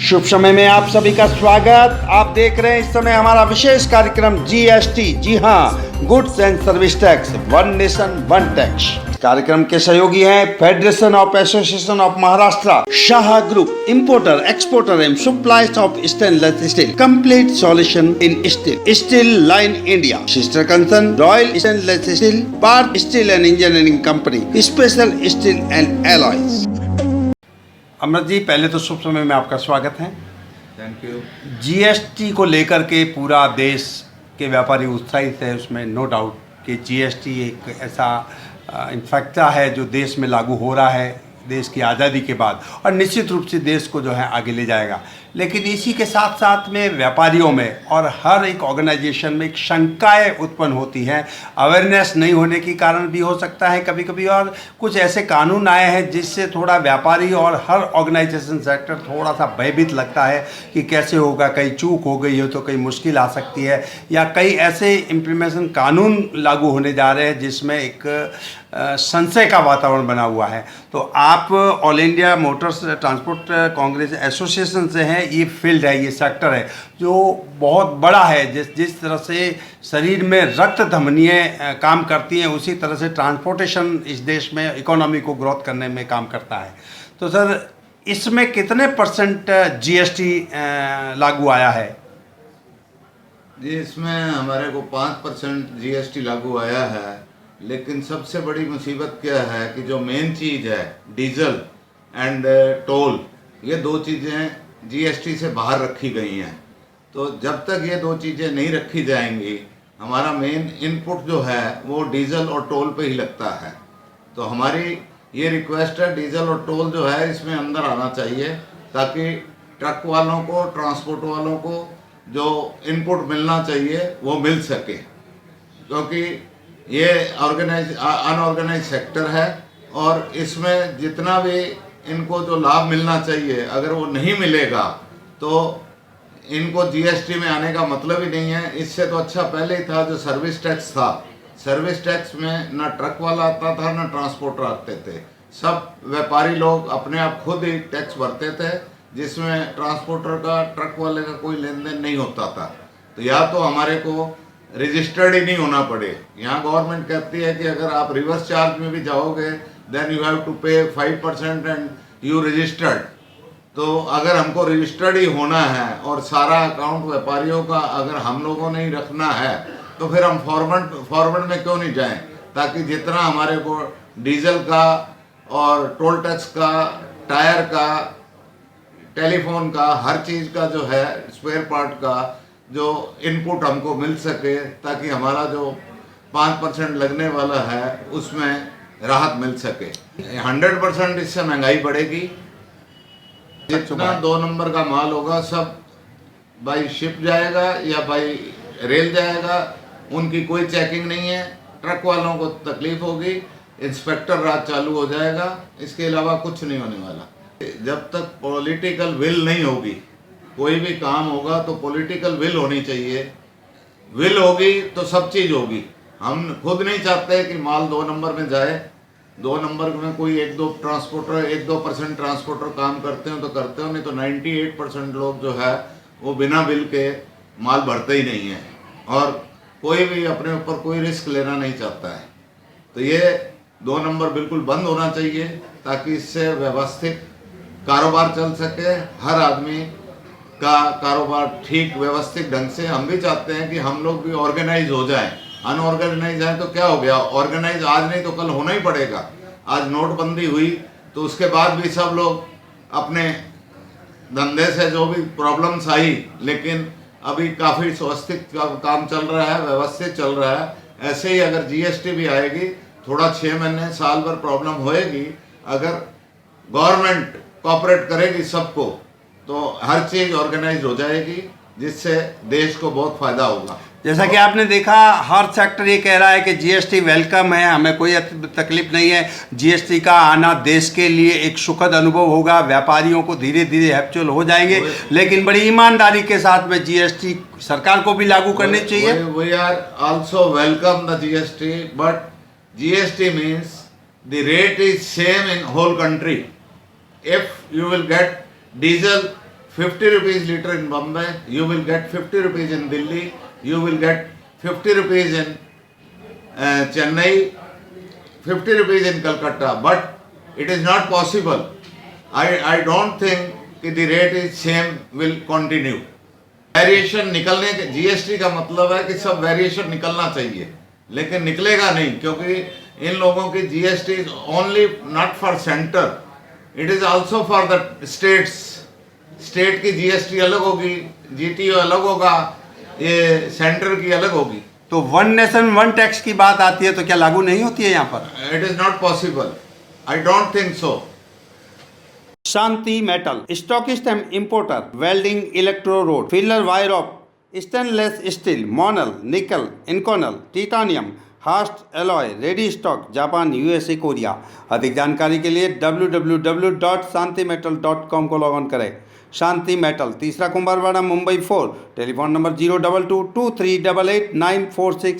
शुभ समय में आप सभी का स्वागत। आप देख रहे हैं इस समय हमारा विशेष कार्यक्रम जीएसटी, जी हाँ, goods and service tax, one nation one tax. कार्यक्रम के सहयोगी हैं federation of association of Maharashtra, Shah group, importer, exporter and suppliers of stainless steel, complete solution in steel, steel line India, sister concern royal stainless steel, Parth steel and engineering company, special steel and alloys. Amrit ji, पहले तो शुभ समय में आपका स्वागत है। Thank you. GST को लेकर के पूरा देश के व्यापारी उत्साहित है, उसमें नो डाउट कि जीएसटी एक ऐसा इंफ्रास्ट्रक्चर है जो देश में लागू हो रहा है देश की आज़ादी के बाद, और निश्चित रूप से देश को जो है आगे ले जाएगा। लेकिन इसी के साथ साथ में व्यापारियों में और हर एक ऑर्गेनाइजेशन में एक शंकाएं उत्पन्न होती हैं। अवेयरनेस नहीं होने के कारण भी हो सकता है कभी कभी, और कुछ ऐसे कानून आए हैं जिससे थोड़ा व्यापारी और हर ऑर्गेनाइजेशन सेक्टर थोड़ा सा भयभीत लगता है कि कैसे होगा, कहीं चूक हो गई हो तो कहीं मुश्किल आ सकती है, या कई ऐसे इम्प्लीमेंटेशन कानून लागू होने जा रहे हैं जिसमें एक संशय का वातावरण बना हुआ है। तो आप all India Motors transport Congress association से हैं, ये फील्ड है, ये सेक्टर है जो बहुत बड़ा है। जिस तरह से शरीर में रक्त धमनियाँ काम करती हैं, उसी तरह से ट्रांसपोर्टेशन इस देश में इकोनॉमी को ग्रोथ करने में काम करता है। तो सर, इसमें कितने % जीएसटी लागू आया है? जी, इसमें हमारे को 5% जीएसटी लागू आया है, लेकिन सबसे बड़ी मुसीबत क्या है कि जो मेन चीज़ है डीजल एंड टोल, ये दो चीज़ें जीएसटी से बाहर रखी गई हैं। तो जब तक ये दो चीज़ें नहीं रखी जाएंगी, हमारा मेन इनपुट जो है वो डीजल और टोल पे ही लगता है। तो हमारी ये रिक्वेस्ट है, डीजल और टोल जो है इसमें अंदर आना चाहिए, ताकि ट्रक वालों को, ट्रांसपोर्ट वालों को जो इनपुट मिलना चाहिए वो मिल सके, क्योंकि ये अनऑर्गेनाइज सेक्टर है और इसमें जितना भी इनको जो लाभ मिलना चाहिए, अगर वो नहीं मिलेगा तो इनको जीएसटी में आने का मतलब ही नहीं है। इससे तो अच्छा पहले ही था जो सर्विस टैक्स था। सर्विस टैक्स में ना ट्रक वाला आता था ना ट्रांसपोर्टर आते थे, सब व्यापारी लोग अपने आप खुद ही टैक्स भरते थे, जिसमें ट्रांसपोर्टर का, ट्रक वाले का कोई लेन देन नहीं होता था। तो या तो हमारे को रजिस्टर्ड ही नहीं होना पड़े। यहाँ गवर्नमेंट कहती है कि अगर आप रिवर्स चार्ज में भी जाओगे देन यू हैव टू पे 5% एंड यू रजिस्टर्ड। तो अगर हमको रजिस्टर्ड ही होना है और सारा अकाउंट व्यापारियों का अगर हम लोगों ने ही रखना है, तो फिर हम फॉरवर्ड में क्यों नहीं जाएं, ताकि जितना हमारे को डीजल का और टोल टैक्स का, टायर का, टेलीफोन का, हर चीज़ का जो है स्पेयर पार्ट का जो इनपुट हमको मिल सके, ताकि हमारा जो 5% लगने वाला है उसमें राहत मिल सके। 100% इससे महंगाई बढ़ेगी। जितना 2 नंबर का माल होगा सब बाई शिप जाएगा या बाई रेल जाएगा, उनकी कोई चेकिंग नहीं है। ट्रक वालों को तकलीफ होगी, इंस्पेक्टर राज चालू हो जाएगा, इसके अलावा कुछ नहीं होने वाला। जब तक पॉलिटिकल विल नहीं होगी, कोई भी काम होगा तो पॉलिटिकल विल होनी चाहिए। विल होगी तो सब चीज़ होगी। हम खुद नहीं चाहते कि माल 2 नंबर में जाए। 2 नंबर में कोई 1-2% ट्रांसपोर्टर काम करते हो तो करते हो, नहीं तो 98% लोग जो है वो बिना बिल के माल भरते ही नहीं है, और कोई भी अपने ऊपर कोई रिस्क लेना नहीं चाहता है। तो ये 2 नंबर बिल्कुल बंद होना चाहिए, ताकि इससे व्यवस्थित कारोबार चल सके, हर आदमी का कारोबार ठीक व्यवस्थित ढंग से। हम भी चाहते हैं कि हम लोग भी ऑर्गेनाइज हो जाएं। अनऑर्गेनाइज है तो क्या हो गया, ऑर्गेनाइज आज नहीं तो कल होना ही पड़ेगा। आज नोटबंदी हुई तो उसके बाद भी सब लोग अपने धंधे से जो भी प्रॉब्लम्स आई, लेकिन अभी काफ़ी व्यवस्थित काम चल रहा है, व्यवस्थित चल रहा है। ऐसे ही अगर जीएसटी भी आएगी, थोड़ा 6 महीने साल भर प्रॉब्लम होएगी, अगर गवर्नमेंट कोऑपरेट करेगी सबको तो हर चीज़ ऑर्गेनाइज हो जाएगी, जिससे देश को बहुत फायदा होगा। जैसा कि आपने देखा, हर सेक्टर ये कह रहा है कि जीएसटी वेलकम है, हमें कोई तकलीफ नहीं है। जीएसटी का आना देश के लिए एक सुखद अनुभव होगा, व्यापारियों को धीरे धीरे हैप्चुअल हो जाएंगे, लेकिन बड़ी ईमानदारी के साथ में जीएसटी सरकार को भी लागू करनी चाहिए। We are also welcome the GST, but GST means the rate is same in whole country. If you will get diesel 50 rupees liter in Bombay, you will get 50 rupees in Delhi, you will get 50 rupees in Chennai, 50 rupees in Calcutta, but it is not possible. I don't think कि the rate is same will continue. Variation निकलने के GST का मतलब है कि सब variation निकलना चाहिए, लेकिन निकलेगा नहीं, क्योंकि इन लोगों की GST is only not for centre, it is also for the states. State की जीएसटी अलग होगी, जीटीओ अलग होगा, ये सेंटर की अलग होगी। तो वन नेशन वन टैक्स की बात आती है तो क्या लागू नहीं होती है यहाँ पर? It is not possible, I don't think so. Shanti metal, stockist and importer, welding, electrode, filler wire of, stainless steel, Monel, nickel, Inconel, titanium, Hastelloy, ready stock, Japan, USA, Korea. अधिक जानकारी के लिए www.shantimetal.com को log on करें। शांति metal, तीसरा Kumbharwada, Mumbai 4, telephone number 02223889468।